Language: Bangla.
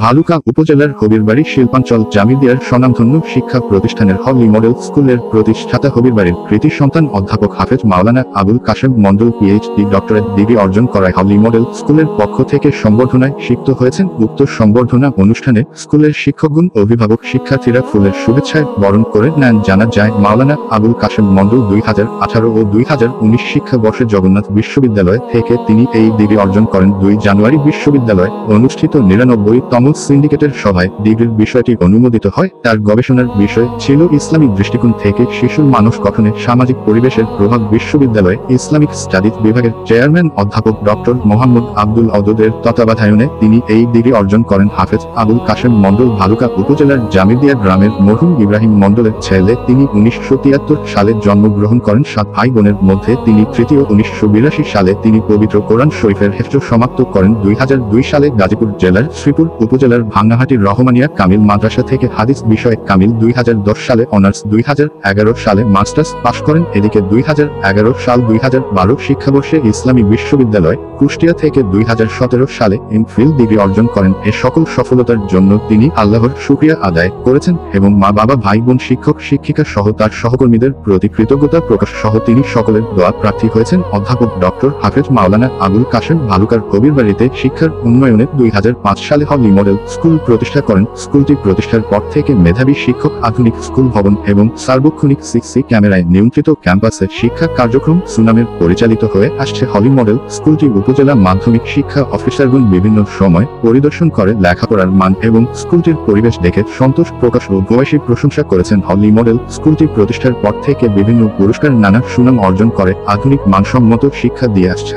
ভালুকা উপজেলার হবিরবাড়ি শিল্পাঞ্চল জামিদিয়ার স্বনামধন্য শিক্ষা প্রতিষ্ঠানের হলি মডেল স্কুলের প্রতিষ্ঠাতা হবিরবাড়ির কৃতি সন্তান অধ্যাপক হাফেজ মাওলানা আবুল কাশেম মণ্ডল পিএইচডি ডক্টরেট ডিগ্রি অর্জন করায় হলি মডেল স্কুলের পক্ষ থেকে সংবর্ধনায় সিক্ত হয়েছেন। উক্ত সংবর্ধনা অনুষ্ঠানে স্কুলের শিক্ষকগণ, অভিভাবক, শিক্ষার্থীরা ফুলের শুভেচ্ছায় বরণ করে নেন। জানা যায়, মাওলানা আবুল কাশেম মণ্ডল 2018 ও 2019 শিক্ষাবর্ষে জগন্নাথ বিশ্ববিদ্যালয় থেকে তিনি এই ডিগ্রি অর্জন করেন। 2 জানুয়ারি বিশ্ববিদ্যালয় অনুষ্ঠিত 99তম সিন্ডিকেটের সভায় ডিগ্রির বিষয়টি অনুমোদিত হয়। তার গবেষণার বিষয় ছিল ইসলামিক দৃষ্টিকোণ থেকে শিশুর মানস গঠনে সামাজিক পরিবেশের প্রভাব। বিশ্ববিদ্যালয়ে ইসলামিক স্টাডিজ বিভাগের চেয়ারম্যান অধ্যাপক ডক্টর মোহাম্মদ আব্দুল অদদের তত্ত্বাবধানে তিনি এই ডিগ্রি অর্জন করেন। হাফেজ আবুল কাশেম মণ্ডল ভালুকা উপজেলার জামিদিয়া গ্রামের মরহুম ইব্রাহিম মণ্ডলের ছেলে। তিনি 1973 সালে জন্মগ্রহণ করেন। 7 ভাই বোনের মধ্যে তিনি তৃতীয়। 1982 সালে তিনি পবিত্র কোরআন শরীফের হেফজ সমাপ্ত করেন। 2002 সালে গাজীপুর জেলার শ্রীপুর উপজেলার ভাঙ্গাহাটির রহমানিয়া কামিল মাদ্রাসা থেকে হাদিস বিষয়ে কামিল। 2010 সালে অনার্স, 2011 সালে মাস্টার্স পাশ করেন। এদিকে 2011 সাল 2012 শিক্ষাবর্ষে ইসলামী বিশ্ববিদ্যালয় কুষ্টিয়া থেকে 2017 সালে এমফিল ডিগ্রি অর্জন করেন। এ সকল সফলতার জন্য তিনি আল্লাহর শুকরিয়া আদায় করেছেন এবং মা, বাবা, ভাই বোন, শিক্ষক, শিক্ষিকা সহ তার সহকর্মীদের প্রতি কৃতজ্ঞতা প্রকাশ সহ তিনি সকলের দোয়া প্রার্থী হয়েছেন। অধ্যাপক ডক্টর হাফেজ মাওলানা আবুল কাশেম ভালুকার হবিরবাড়িতে শিক্ষার উন্নয়নে 2005 সালে হলি মডেল স্কুল প্রতিষ্ঠা করেন। স্কুলটি প্রতিষ্ঠার পর থেকে মেধাবী শিক্ষক, আধুনিক স্কুল ভবন এবং সার্বক্ষণিক সিসি ক্যামেরায় নিয়ন্ত্রিত ক্যাম্পাসে শিক্ষা কার্যক্রম সুনামের পরিচালিত হয়ে আসছে। হলি মডেল স্কুলটি উপজেলা মাধ্যমিক শিক্ষা অফিসারগণ বিভিন্ন সময় পরিদর্শন করে লেখাপড়ার মান এবং স্কুলটির পরিবেশ দেখে সন্তোষ প্রকাশ ও ভূয়সী প্রশংসা করেছেন। হলি মডেল স্কুলটি প্রতিষ্ঠার পর থেকে বিভিন্ন পুরস্কার, নানা সুনাম অর্জন করে আধুনিক মানসম্মত শিক্ষা দিয়ে আসছে।